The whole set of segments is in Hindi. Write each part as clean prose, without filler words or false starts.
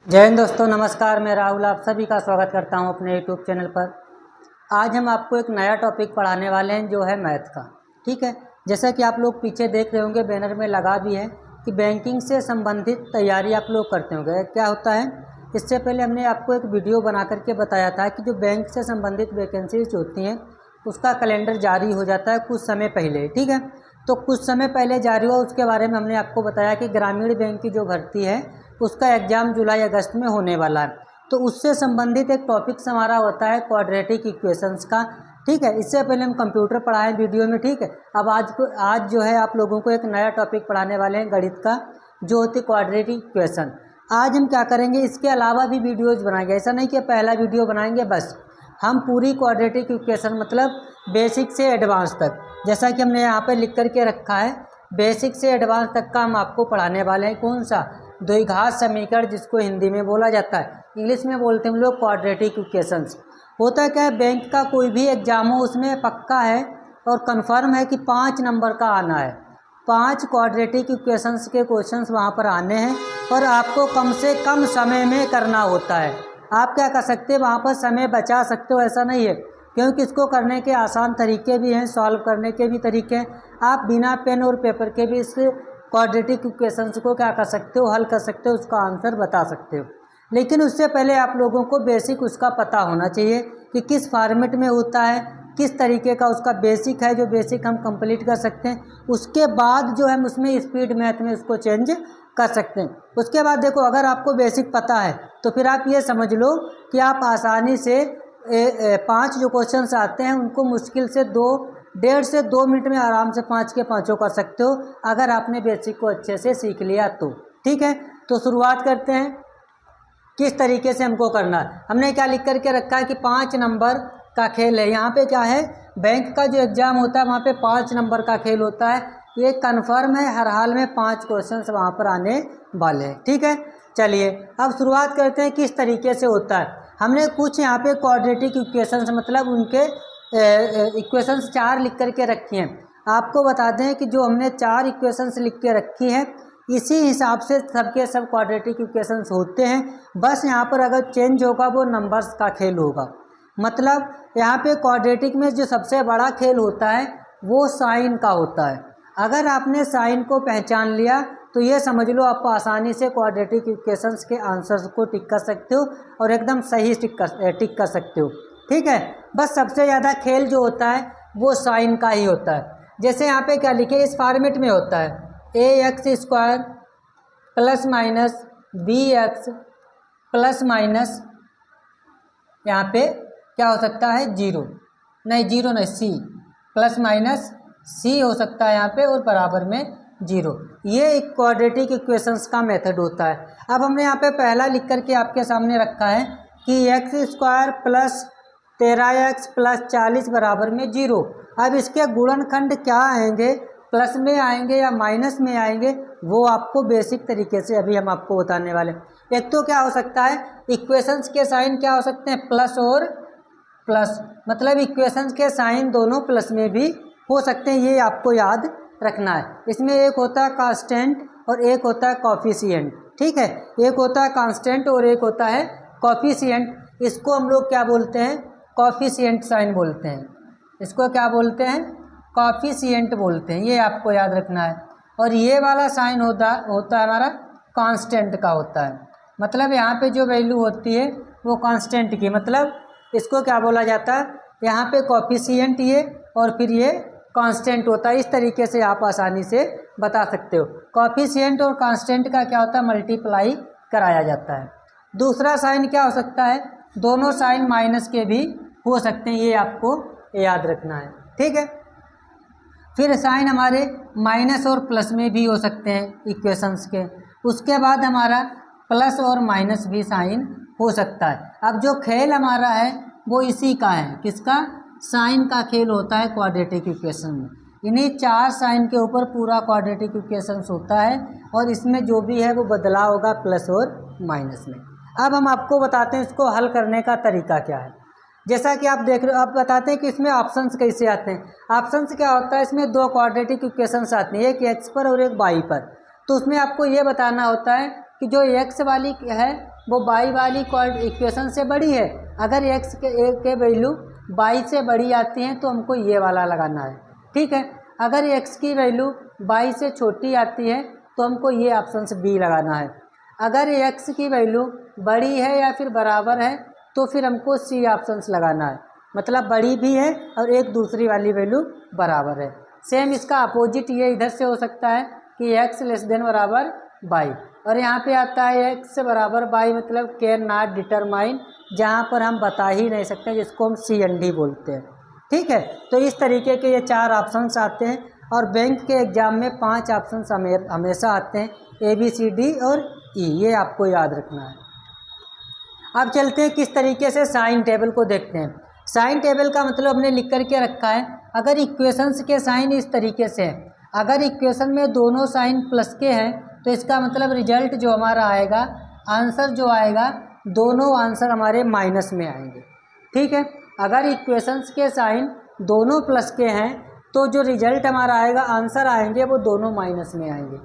जय हिंद दोस्तों, नमस्कार। मैं राहुल आप सभी का स्वागत करता हूं अपने यूट्यूब चैनल पर। आज हम आपको एक नया टॉपिक पढ़ाने वाले हैं जो है मैथ का। ठीक है, जैसा कि आप लोग पीछे देख रहे होंगे, बैनर में लगा भी है कि बैंकिंग से संबंधित तैयारी आप लोग करते होंगे। क्या होता है, इससे पहले हमने आपको एक वीडियो बना करके बताया था कि जो बैंक से संबंधित वैकेंसीज होती हैं उसका कैलेंडर जारी हो जाता है कुछ समय पहले। ठीक है, तो कुछ समय पहले जारी हुआ, उसके बारे में हमने आपको बताया कि ग्रामीण बैंक की जो भर्ती है उसका एग्ज़ाम जुलाई अगस्त में होने वाला है। तो उससे संबंधित एक टॉपिक्स हमारा होता है क्वाड्रेटिक इक्वेशंस का। ठीक है, इससे पहले हम कंप्यूटर पढ़ाएं वीडियो में। ठीक है, अब आज जो है आप लोगों को एक नया टॉपिक पढ़ाने वाले हैं गणित का, जो होती है क्वाड्रेटिक इक्वेशन। आज हम क्या करेंगे, इसके अलावा भी वीडियोज़ बनाएंगे। ऐसा नहीं कि पहला वीडियो बनाएंगे बस, हम पूरी क्वाड्रेटिक इक्वेशन मतलब बेसिक से एडवांस तक, जैसा कि हमने यहाँ पर लिख करके रखा है, बेसिक से एडवांस तक का हम आपको पढ़ाने वाले हैं। कौन सा? द्विघात समीकरण, जिसको हिंदी में बोला जाता है, इंग्लिश में बोलते हैं हम लोग क्वाड्रेटिक इक्वेशंस। होता क्या है, बैंक का कोई भी एग्जाम हो उसमें पक्का है और कंफर्म है कि 5 नंबर का आना है। 5 क्वाड्रेटिक इक्वेशंस के क्वेश्चंस वहाँ पर आने हैं और आपको कम से कम समय में करना होता है। आप क्या कर सकते हैं, वहाँ पर समय बचा सकते हो, ऐसा नहीं है, क्योंकि इसको करने के आसान तरीके भी हैं, सॉल्व करने के भी तरीके हैं। आप बिना पेन और पेपर के भी इस क्वाड्रेटिक इक्वेशंस को क्या कर सकते हो, हल कर सकते हो, उसका आंसर बता सकते हो। लेकिन उससे पहले आप लोगों को बेसिक उसका पता होना चाहिए कि किस फॉर्मेट में होता है, किस तरीके का उसका बेसिक है, जो बेसिक हम कंप्लीट कर सकते हैं। उसके बाद जो हम उसमें स्पीड मैथ में उसको चेंज कर सकते हैं। उसके बाद देखो, अगर आपको बेसिक पता है तो फिर आप ये समझ लो कि आप आसानी से 5 जो क्वेश्चंस आते हैं उनको मुश्किल से 1.5 से 2 मिनट में आराम से 5 के 5 कर सकते हो, अगर आपने बेसिक को अच्छे से सीख लिया तो। ठीक है, तो शुरुआत करते हैं किस तरीके से हमको करना है। हमने क्या लिख करके रखा है कि 5 नंबर का खेल है। यहाँ पे क्या है, बैंक का जो एग्ज़ाम होता है वहाँ पे 5 नंबर का खेल होता है। ये कन्फर्म है, हर हाल में 5 क्वेश्चन वहाँ पर आने वाले हैं। ठीक है, चलिए अब शुरुआत करते हैं किस तरीके से होता है। हमने कुछ यहाँ पे क्वाड्रेटिक इक्वेशंस मतलब उनके इक्वेशंस 4 लिख करके रखी हैं। आपको बता दें कि जो हमने 4 इक्वेशंस लिख के रखी हैं, इसी हिसाब से सबके सब क्वाड्रेटिक इक्वेशंस होते हैं। बस यहाँ पर अगर चेंज होगा वो नंबर्स का खेल होगा। मतलब यहाँ पे क्वाड्रेटिक में जो सबसे बड़ा खेल होता है वो साइन का होता है। अगर आपने साइन को पहचान लिया तो ये समझ लो आप आसानी से क्वाड्रेटिक इक्वेशंस के आंसर्स को टिक कर सकते हो और एकदम सही टिक कर सकते हो। ठीक है, बस सबसे ज़्यादा खेल जो होता है वो साइन का ही होता है। जैसे यहाँ पे क्या लिखे, इस फॉर्मेट में होता है ax² plus minus bx plus minus, यहाँ पे क्या हो सकता है, 0 नहीं c प्लस माइनस c हो सकता है यहाँ पे, और बराबर में 0। ये एक क्वाड्रेटिक इक्वेशंस का मेथड होता है। अब हमने यहाँ पे पहला लिख करके आपके सामने रखा है कि x² प्लस 13x प्लस 40 बराबर में 0। अब इसके गुणनखंड क्या आएंगे, प्लस में आएंगे या माइनस में आएंगे, वो आपको बेसिक तरीके से अभी हम आपको बताने वाले हैं। एक तो क्या हो सकता है, इक्वेशंस के साइन क्या हो सकते हैं, प्लस और प्लस, मतलब इक्वेशंस के साइन दोनों प्लस में भी हो सकते हैं, ये आपको याद रखना है। इसमें एक होता है कांस्टेंट और एक होता है कॉफिशिएंट। ठीक है, एक होता है कांस्टेंट और एक होता है कॉफिशिएंट। इसको हम लोग क्या बोलते हैं, कॉफिशिएंट साइन बोलते हैं। इसको क्या बोलते हैं, कॉफिशिएंट बोलते हैं, ये आपको याद रखना है। और ये वाला साइन होता है हमारा कांस्टेंट का होता है। मतलब यहाँ पे जो वैल्यू होती है वो कांस्टेंट की, मतलब इसको क्या बोला जाता है, यहाँ पे कॉफिशिएंट ये और फिर ये कांस्टेंट होता है। इस तरीके से आप आसानी से बता सकते हो। कॉफिशिएंट और कांस्टेंट का क्या होता है, मल्टीप्लाई कराया जाता है। दूसरा साइन क्या हो सकता है, दोनों साइन माइनस के भी हो सकते हैं, ये आपको याद रखना है। ठीक है, फिर साइन हमारे माइनस और प्लस में भी हो सकते हैं इक्वेशंस के। उसके बाद हमारा प्लस और माइनस भी साइन हो सकता है। अब जो खेल हमारा है वो इसी का है, किसका, साइन का खेल होता है क्वाड्रेटिक इक्वेशन में। इन्हीं 4 साइन के ऊपर पूरा क्वाड्रेटिक इक्वेशंस होता है और इसमें जो भी है वो बदलाव होगा प्लस और माइनस में। अब हम आपको बताते हैं इसको हल करने का तरीका क्या है। जैसा कि आप देख रहे हो, आप बताते हैं कि इसमें ऑप्शंस कैसे आते हैं। ऑप्शंस क्या होता है, इसमें 2 क्वाड्रेटिक इक्वेशंस आती हैं, एक x पर और एक y पर। तो उसमें आपको ये बताना होता है कि जो x वाली है वो y वाली इक्वेशन से बड़ी है। अगर x के वैल्यू y से बड़ी आती हैं तो हमको ये वाला लगाना है, ठीक है। अगर x की वैल्यू y से छोटी आती है तो हमको ये ऑप्शन से बी लगाना है। अगर x की वैल्यू बड़ी है या फिर बराबर है तो फिर हमको सी ऑप्शन से लगाना है, मतलब बड़ी भी है और एक दूसरी वाली वैल्यू बराबर है। सेम इसका अपोजिट ये इधर से हो सकता है कि x लेस देन बराबर y, और यहाँ पे आता है x से बराबर y मतलब कैन नॉट डिटरमाइन, जहाँ पर हम बता ही नहीं सकते, जिसको हम CND बोलते हैं, ठीक है। तो इस तरीके के ये 4 ऑप्शंस आते हैं और बैंक के एग्ज़ाम में 5 ऑप्शंस हमेशा आते हैं, ABCD और E, ये आपको याद रखना है। अब चलते हैं किस तरीके से साइन टेबल को देखते हैं। साइन टेबल का मतलब हमने लिख करके रखा है, अगर इक्वेशंस के साइन इस तरीके से हैं, अगर इक्वेशन में दोनों साइन प्लस के हैं तो इसका मतलब रिजल्ट जो हमारा आएगा, आंसर जो आएगा, दोनों आंसर हमारे माइनस में आएंगे, ठीक है। अगर इक्वेशंस के साइन दोनों प्लस के हैं तो जो रिजल्ट हमारा आएगा, आंसर आएंगे, वो दोनों माइनस में आएंगे,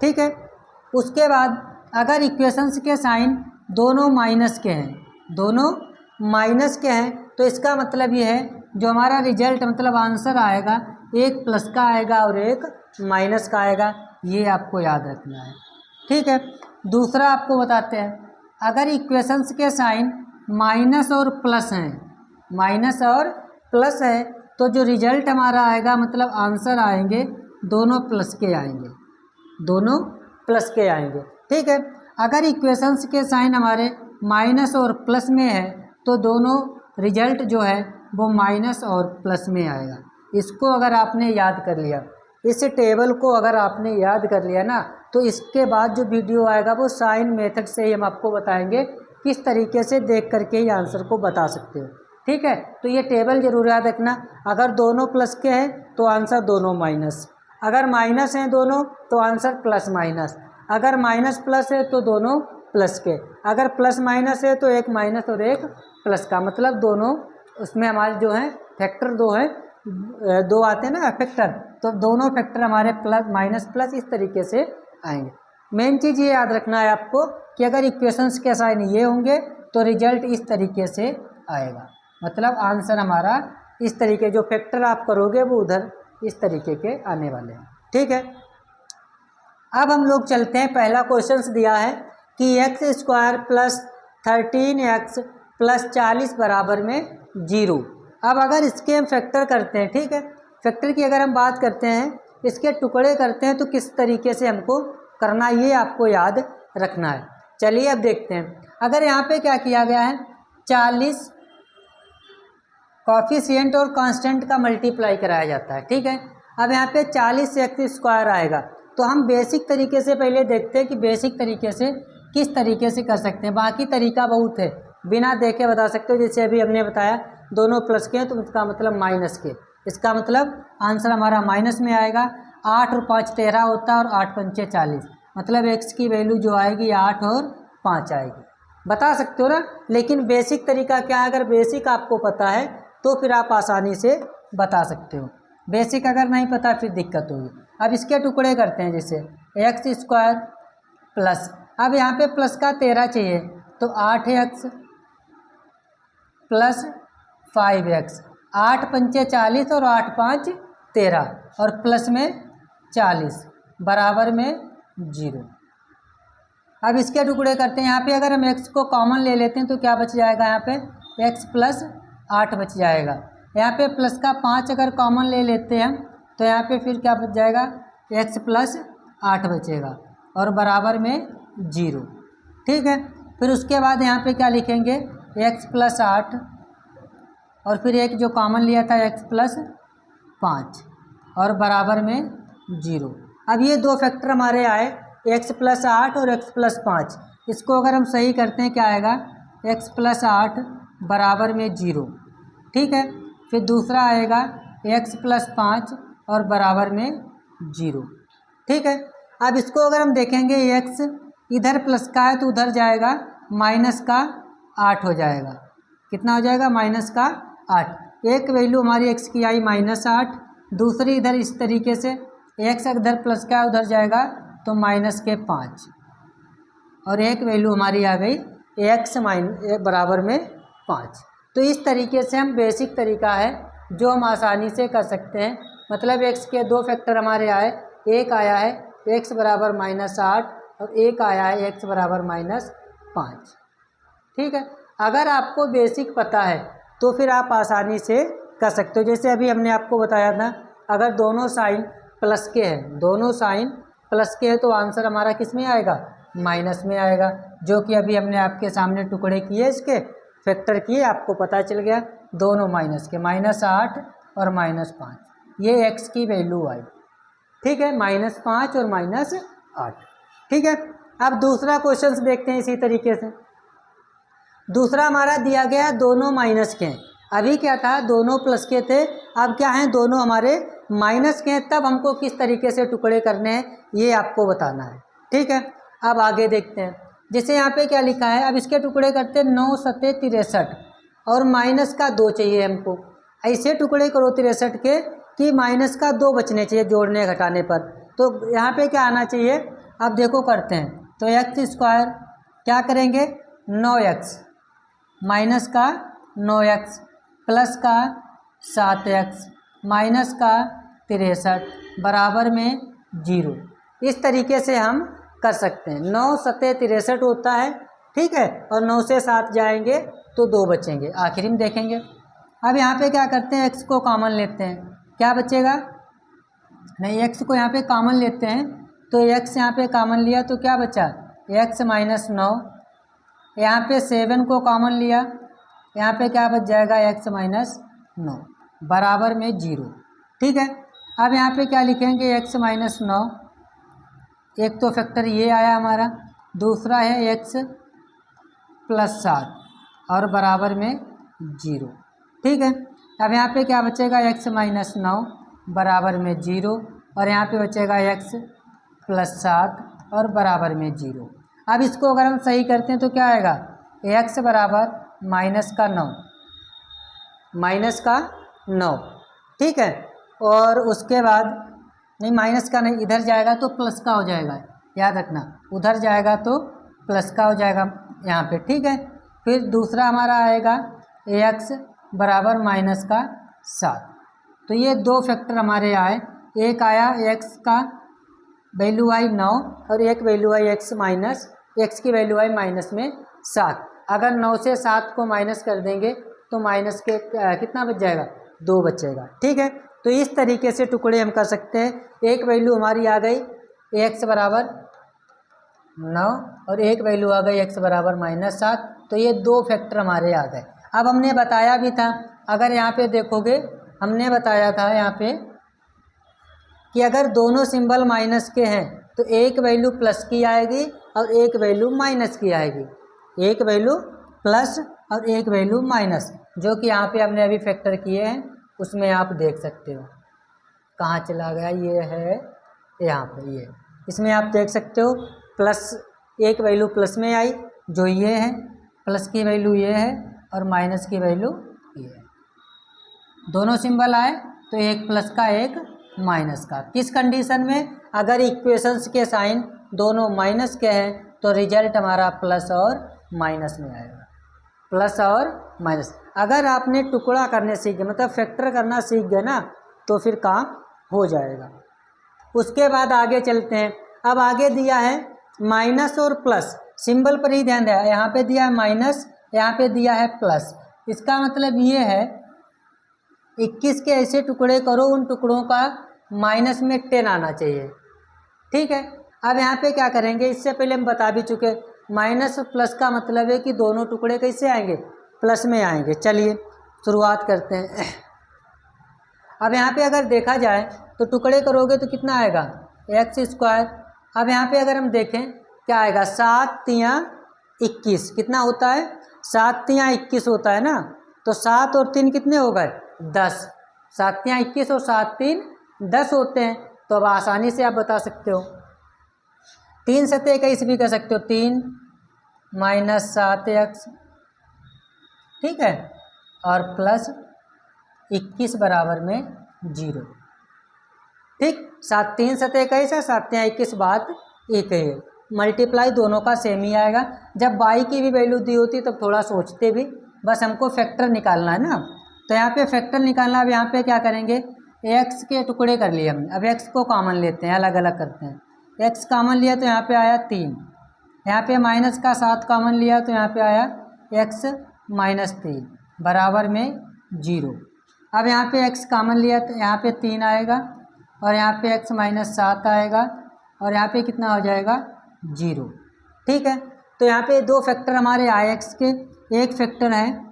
ठीक है। उसके बाद अगर इक्वेशंस के साइन दोनों माइनस के हैं, दोनों माइनस के हैं तो इसका मतलब ये है जो हमारा रिजल्ट मतलब आंसर आएगा, एक प्लस का आएगा और एक माइनस का आएगा, ये आपको याद रखना है, ठीक है। दूसरा आपको बताते हैं, अगर इक्वेशंस के साइन माइनस और प्लस हैं, माइनस और प्लस है तो जो रिजल्ट हमारा आएगा मतलब आंसर आएंगे, दोनों प्लस के आएंगे, दोनों प्लस के आएंगे, ठीक है। अगर इक्वेशंस के साइन हमारे माइनस और प्लस में है तो दोनों रिजल्ट जो है वो माइनस और प्लस में आएगा। इसको अगर आपने याद कर लिया, इस टेबल को अगर आपने याद कर लिया ना, तो इसके बाद जो वीडियो आएगा वो साइन मेथड से ही हम आपको बताएंगे किस तरीके से देख करके ही आंसर को बता सकते हो, ठीक है। तो ये टेबल जरूर याद रखना, अगर दोनों प्लस के हैं तो आंसर दोनों माइनस, अगर माइनस हैं दोनों तो आंसर प्लस माइनस, अगर माइनस प्लस है तो दोनों प्लस के, अगर प्लस माइनस है तो एक माइनस और एक प्लस का, मतलब दोनों उसमें हमारे जो हैं फैक्टर दो हैं, दो आते हैं ना फैक्टर, तो दोनों फैक्टर हमारे प्लस माइनस प्लस इस तरीके से आएंगे। मेन चीज़ ये याद रखना है आपको कि अगर इक्वेशंस के साइन ये होंगे तो रिजल्ट इस तरीके से आएगा, मतलब आंसर हमारा इस तरीके, जो फैक्टर आप करोगे वो उधर इस तरीके के आने वाले हैं, ठीक है। अब हम लोग चलते हैं, पहला क्वेश्चन दिया है कि x² प्लस 13x प्लस 40 बराबर में 0। अब अगर इसके हम फैक्टर करते हैं, ठीक है, फैक्टर की अगर हम बात करते हैं, इसके टुकड़े करते हैं तो किस तरीके से हमको करना, ये आपको याद रखना है। चलिए अब देखते हैं, अगर यहाँ पे क्या किया गया है, 40 कॉफिशिएंट और कांस्टेंट का मल्टीप्लाई कराया जाता है, ठीक है। अब यहाँ पे 40 से x² आएगा, तो हम बेसिक तरीके से पहले देखते हैं कि बेसिक तरीके से किस तरीके से कर सकते हैं। बाकी तरीका बहुत है, बिना देखे बता सकते हो, जैसे अभी हमने बताया दोनों प्लस के हैं तो इसका मतलब माइनस के, इसका मतलब आंसर हमारा माइनस में आएगा। 8 और 5 13 होता है और 8 पंचे 40, मतलब x की वैल्यू जो आएगी 8 और 5 आएगी, बता सकते हो ना। लेकिन बेसिक तरीका क्या है, अगर बेसिक आपको पता है तो फिर आप आसानी से बता सकते हो, बेसिक अगर नहीं पता फिर दिक्कत होगी। अब इसके टुकड़े करते हैं, जैसे x² प्लस, अब यहाँ पे प्लस का 13 चाहिए तो 8x प्लस 5x, 8 पंचे 40 और 8 5 13 और प्लस में 40 बराबर में 0। अब इसके टुकड़े करते हैं, यहाँ पे अगर हम x को कॉमन ले लेते हैं तो क्या बच जाएगा, यहाँ पे x प्लस 8 बच जाएगा। यहाँ पे प्लस का 5 अगर कॉमन ले लेते हैं तो यहाँ पे फिर क्या बच जाएगा, x प्लस 8 बचेगा और बराबर में 0, ठीक है। फिर उसके बाद यहाँ पे क्या लिखेंगे, x प्लस 8 और फिर एक जो कॉमन लिया था x प्लस 5 और बराबर में 0। अब ये दो फैक्टर हमारे आए, x प्लस 8 और x प्लस 5, इसको अगर हम सही करते हैं क्या आएगा, x प्लस 8 बराबर में 0, ठीक है। फिर दूसरा आएगा x प्लस 5 और बराबर में 0, ठीक है। अब इसको अगर हम देखेंगे, x इधर प्लस का है तो उधर जाएगा माइनस का 8 हो जाएगा, कितना हो जाएगा, माइनस का 8। एक वैल्यू हमारी x की आई -8, दूसरी इधर इस तरीके से x इधर प्लस का उधर जाएगा तो -5 और एक वैल्यू हमारी आ गई एक्स बराबर में 5। तो इस तरीके से हम बेसिक तरीका है जो हम आसानी से कर सकते हैं। मतलब एक्स के दो फैक्टर हमारे आए, एक आया है एक्स बराबर -8 और एक आया है एक्स बराबर -5। ठीक है, अगर आपको बेसिक पता है तो फिर आप आसानी से कर सकते हो। जैसे अभी हमने आपको बताया था, अगर दोनों साइन प्लस के हैं, दोनों साइन प्लस के हैं तो आंसर हमारा किस में आएगा? माइनस में आएगा। जो कि अभी हमने आपके सामने टुकड़े किए, इसके फैक्टर किए, आपको पता चल गया दोनों माइनस के, -8 और -5, ये एक्स की वैल्यू आई। ठीक है, -5 और -8। ठीक है, अब दूसरा क्वेश्चन देखते हैं इसी तरीके से। दूसरा हमारा दिया गया दोनों माइनस के हैं। अभी क्या था, दोनों प्लस के थे, अब क्या है, दोनों हमारे माइनस के हैं। तब हमको किस तरीके से टुकड़े करने हैं ये आपको बताना है। ठीक है, अब आगे देखते हैं। जैसे यहाँ पे क्या लिखा है, अब इसके टुकड़े करते हैं 9 सते 63 और माइनस का 2 चाहिए हमको। ऐसे टुकड़े करो 63 के कि माइनस का 2 बचने चाहिए जोड़ने घटाने पर। तो यहाँ पे क्या आना चाहिए, अब देखो करते हैं। तो x² क्या करेंगे, 9x माइनस का 9x प्लस का 7x माइनस का 63 बराबर में 0। इस तरीके से हम कर सकते हैं। 9 सते 63 होता है, ठीक है, और 9 से 7 जाएंगे तो 2 बचेंगे, आखिरी में देखेंगे। अब यहाँ पे क्या करते हैं, x को कॉमन लेते हैं, क्या बचेगा, नहीं x को यहाँ पे कॉमन लेते हैं, तो x यहाँ पे कॉमन लिया तो क्या बचा, x -9। यहाँ पे 7 को कॉमन लिया, यहाँ पे क्या बच जाएगा, x -9 बराबर में 0। ठीक है, अब यहाँ पे क्या लिखेंगे, x -9, एक तो फैक्टर ये आया हमारा, दूसरा है x +7 और बराबर में 0। ठीक है, अब यहाँ पे क्या बचेगा, x -9 बराबर में 0 और यहाँ पे बचेगा x +7 और बराबर में 0। अब इसको अगर हम सही करते हैं तो क्या आएगा, x बराबर -9। ठीक है, और उसके बाद नहीं, माइनस का नहीं, इधर जाएगा तो प्लस का हो जाएगा, याद रखना, उधर जाएगा तो प्लस का हो जाएगा यहाँ पे। ठीक है, फिर दूसरा हमारा आएगा x बराबर -7। तो ये दो फैक्टर हमारे आए, एक आया x का वैल्यू आई 9 और एक वैल्यू आई x की वैल्यू आई -7। अगर 9 से 7 को माइनस कर देंगे तो माइनस के कितना बच जाएगा, 2 बचेगा। ठीक है, तो इस तरीके से टुकड़े हम कर सकते हैं। एक वैल्यू हमारी आ गई x बराबर 9 और एक वैल्यू आ गई x बराबर -7। तो ये दो फैक्टर हमारे आ गए। अब हमने बताया भी था, अगर यहाँ पे देखोगे, हमने बताया था यहाँ पे कि अगर दोनों सिंबल माइनस के हैं तो एक वैल्यू प्लस की आएगी और एक वैल्यू माइनस की आएगी, एक वैल्यू प्लस और एक वैल्यू माइनस, जो कि यहाँ पे हमने अभी फैक्टर किए हैं, उसमें आप देख सकते हो। कहाँ चला गया, ये है यहाँ पे, ये इसमें आप देख सकते हो, प्लस एक वैल्यू प्लस में आई जो ये है, प्लस की वैल्यू ये है और माइनस की वैल्यू ये है। दोनों सिंबल आए तो एक प्लस का एक माइनस का। किस कंडीशन में, अगर इक्वेशंस के साइन दोनों माइनस के हैं तो रिजल्ट हमारा प्लस और माइनस में आएगा, प्लस और माइनस। अगर आपने टुकड़ा करने सीख गए, मतलब फैक्टर करना सीख गए ना, तो फिर काम हो जाएगा। उसके बाद आगे चलते हैं। अब आगे दिया है माइनस और प्लस, सिंबल पर ही ध्यान दें, यहाँ पे दिया है माइनस, यहाँ पे दिया है प्लस। इसका मतलब ये है 21 के ऐसे टुकड़े करो, उन टुकड़ों का माइनस में 10 आना चाहिए। ठीक है, अब यहाँ पे क्या करेंगे, इससे पहले हम बता भी चुके, माइनस और प्लस का मतलब है कि दोनों टुकड़े कैसे आएंगे, प्लस में आएंगे। चलिए शुरुआत करते हैं। अब यहाँ पे अगर देखा जाए तो टुकड़े करोगे तो कितना आएगा, x²। अब यहाँ पे अगर हम देखें क्या आएगा, 7 तियाँ 21 कितना होता है, 7 तियाँ 21 होता है ना, तो 7 और 3 कितने हो गए, 10। 7 तियाँ 21 और 7 3 10 होते हैं। तो अब आसानी से आप बता सकते हो, 3 सते 21 भी कर सकते हो, 3 -7x, ठीक है, और प्लस 21 बराबर में 0। ठीक, 7 3 सते 21 है, 7 तियाँ 21 बात एक है। मल्टीप्लाई दोनों का सेम ही आएगा। जब y की भी वैल्यू दी होती तब थोड़ा सोचते भी, बस हमको फैक्टर निकालना है ना। तो यहाँ पे फैक्टर निकालना, अब यहाँ पे क्या करेंगे, x के टुकड़े कर लिए हमने। अब x को कॉमन लेते हैं, अलग अलग करते हैं। x कॉमन लिया तो यहाँ पे आया 3, यहाँ पे माइनस का 7 कॉमन लिया तो यहाँ पे आया x -3 बराबर में 0। अब यहाँ पे x कॉमन लिया तो यहाँ पे 3 आएगा और यहाँ पे x -7 आएगा और यहाँ पे कितना हो जाएगा 0। ठीक है, तो यहाँ पे दो फैक्टर हमारे आए x के। एक फैक्टर है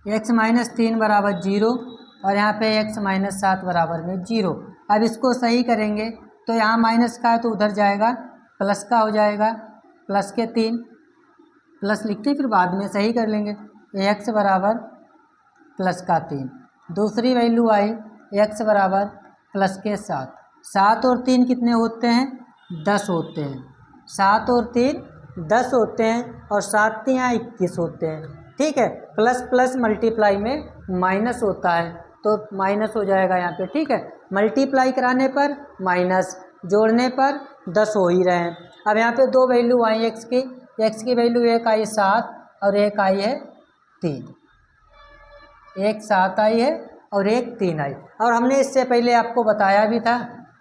x -3 बराबर 0 और यहाँ पे x -7 बराबर में 0। अब इसको सही करेंगे तो यहाँ माइनस का है तो उधर जाएगा, प्लस का हो जाएगा, प्लस के 3 प्लस लिखते फिर बाद में सही कर लेंगे। x बराबर प्लस का 3, दूसरी वैल्यू आई x बराबर प्लस के 7। 7 और 3 कितने होते हैं, 10 होते हैं। 7 और 3 10 होते हैं और 7 यहाँ 21 होते हैं। ठीक है, प्लस प्लस मल्टीप्लाई में माइनस होता है तो माइनस हो जाएगा यहाँ पे। ठीक है, मल्टीप्लाई कराने पर माइनस, जोड़ने पर 10 हो ही रहे हैं। अब यहाँ पे दो वैल्यू आई x की वैल्यू एक आई 7 और एक आई है 3, एक 7 आई है और एक 3 आई। और हमने इससे पहले आपको बताया भी था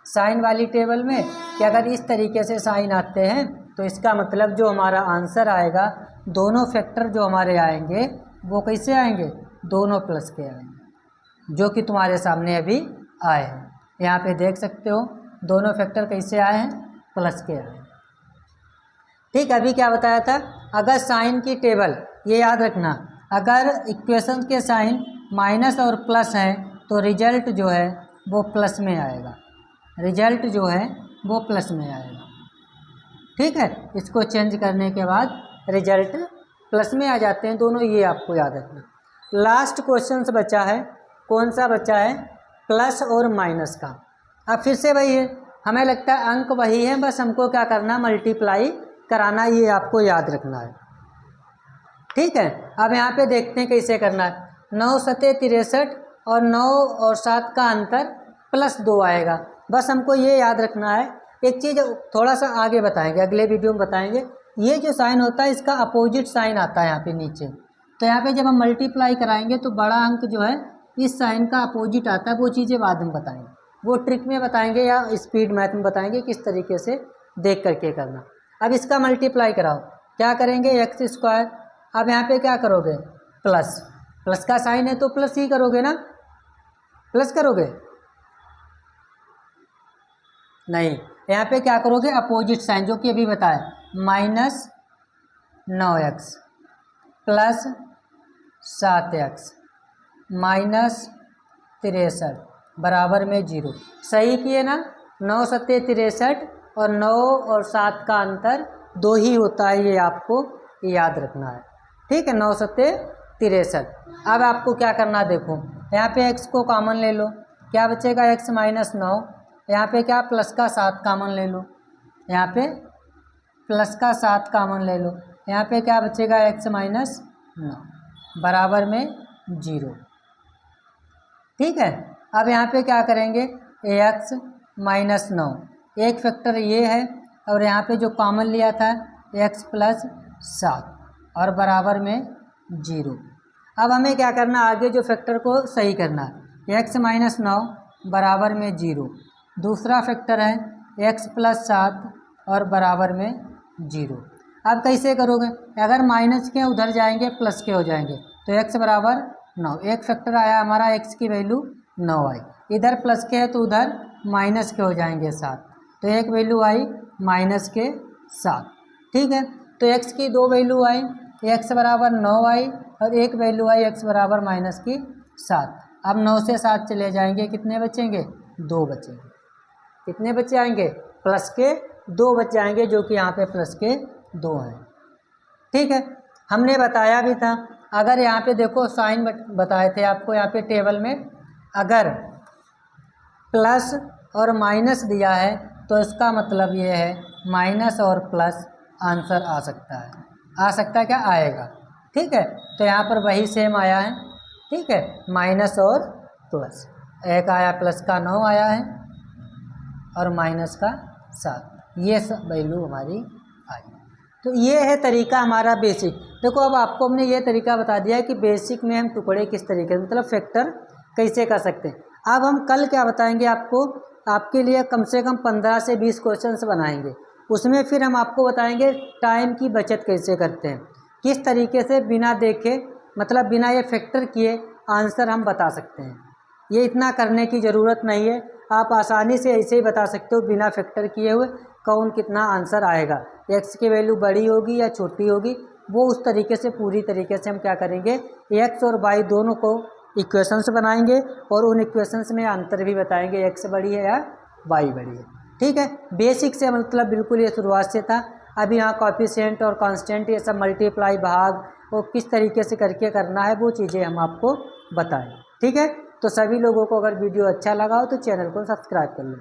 साइन वाली टेबल में कि अगर इस तरीके से साइन आते हैं तो इसका मतलब जो हमारा आंसर आएगा, दोनों फैक्टर जो हमारे आएंगे वो कैसे आएंगे, दोनों प्लस के आएंगे, जो कि तुम्हारे सामने अभी आए हैं। यहाँ पे देख सकते हो दोनों फैक्टर कैसे आए हैं, प्लस के आए हैं। ठीक, अभी क्या बताया था, अगर साइन की टेबल, ये याद रखना, अगर इक्वेशन के साइन माइनस और प्लस हैं तो रिजल्ट जो है वो प्लस में आएगा, रिजल्ट जो है वो प्लस में आएगा। ठीक है, इसको चेंज करने के बाद रिजल्ट प्लस में आ जाते हैं दोनों, ये आपको याद रखना। लास्ट क्वेश्चन बचा है, कौन सा बचा है, प्लस और माइनस का। अब फिर से वही है, हमें लगता है अंक वही है, बस हमको क्या करना, मल्टीप्लाई कराना, ये आपको याद रखना है। ठीक है, अब यहाँ पे देखते हैं कैसे करना है। 9 सते 63 और 9 और 7 का अंतर +2 आएगा, बस हमको ये याद रखना है। एक चीज़ थोड़ा सा आगे बताएंगे, अगले वीडियो में बताएंगे, ये जो साइन होता है इसका अपोजिट साइन आता है यहाँ पे नीचे। तो यहाँ पे जब हम मल्टीप्लाई कराएंगे तो बड़ा अंक जो है इस साइन का अपोजिट आता है, वो चीज़ें बाद में बताएंगे, वो ट्रिक में बताएंगे या स्पीड मैथ में बताएंगे किस तरीके से देख करके करना। अब इसका मल्टीप्लाई कराओ, क्या करेंगे, x²। अब यहाँ पे क्या करोगे, प्लस, प्लस का साइन है तो प्लस ही करोगे ना, प्लस करोगे नहीं, यहाँ पे क्या करोगे, अपोजिट साइन, जो कि अभी बताया, -9x प्लस 7x -63 बराबर में 0। सही किए ना, 9 सत्ते 63 और 9 और 7 का अंतर 2 ही होता है, ये आपको याद रखना है। ठीक है, 9 सत्ते 63। अब आपको क्या करना, देखो यहाँ पे x को कॉमन ले लो, क्या बचेगा, x -9, यहाँ पे क्या, प्लस का 7 कॉमन ले लो, यहाँ पे प्लस का 7 कॉमन ले लो, यहाँ पे क्या बचेगा, x -9 बराबर में 0। ठीक है, अब यहाँ पे क्या करेंगे, x -9, एक फैक्टर ये है और यहाँ पे जो कॉमन लिया था x + 7 और बराबर में 0। अब हमें क्या करना, आगे जो फैक्टर को सही करना है, x -9 बराबर में 0, दूसरा फैक्टर है x + 7 और बराबर में 0। अब कैसे करोगे, अगर माइनस के उधर जाएंगे प्लस के हो जाएंगे, तो x बराबर 9, एक फैक्टर आया हमारा, x की वैल्यू 9 आई, इधर प्लस के है तो उधर माइनस के हो जाएंगे 7, तो एक वैल्यू आई -7। ठीक है, तो x की दो वैल्यू आई, x बराबर 9 आई और एक वैल्यू आई x बराबर -7। अब 9 से 7 चले जाएंगे, कितने बचेंगे, 2 बचेंगे। कितने बचे आएंगे, प्लस के 2 बच जाएंगे, जो कि यहाँ पे प्लस के 2 हैं। ठीक है, हमने बताया भी था, अगर यहाँ पे देखो साइन बताए थे आपको, यहाँ पे टेबल में अगर प्लस और माइनस दिया है तो इसका मतलब ये है माइनस और प्लस आंसर आ सकता है, आ सकता है, क्या आएगा। ठीक है, तो यहाँ पर वही सेम आया है। ठीक है, माइनस और प्लस, एक आया प्लस का 9 आया है और माइनस का 7। ये सब वैल्यू हमारी आई। तो ये है तरीका हमारा बेसिक। देखो अब आपको हमने ये तरीका बता दिया है कि बेसिक में हम टुकड़े किस तरीके से मतलब फैक्टर कैसे कर सकते हैं। अब हम कल क्या बताएंगे आपको, आपके लिए कम से कम 15 से 20 क्वेश्चंस बनाएंगे। उसमें फिर हम आपको बताएंगे टाइम की बचत कैसे करते हैं, किस तरीके से बिना देखे मतलब बिना ये फैक्टर किए आंसर हम बता सकते हैं। ये इतना करने की ज़रूरत नहीं है, आप आसानी से ऐसे ही बता सकते हो बिना फैक्टर किए हुए कौन कितना आंसर आएगा, एक्स की वैल्यू बड़ी होगी या छोटी होगी, वो उस तरीके से पूरी तरीके से हम क्या करेंगे, एक्स और वाई दोनों को इक्वेशंस बनाएंगे और उन इक्वेशंस में अंतर भी बताएंगे, एक्स बड़ी है या वाई बड़ी है। ठीक है, बेसिक से मतलब बिल्कुल ये शुरुआत से था। अभी यहाँ कॉफिशिएंट और कांस्टेंट ये सब मल्टीप्लाई भाग और किस तरीके से करके करना है वो चीज़ें हम आपको बताएं। ठीक है, तो सभी लोगों को अगर वीडियो अच्छा लगा हो तो चैनल को सब्सक्राइब कर लो।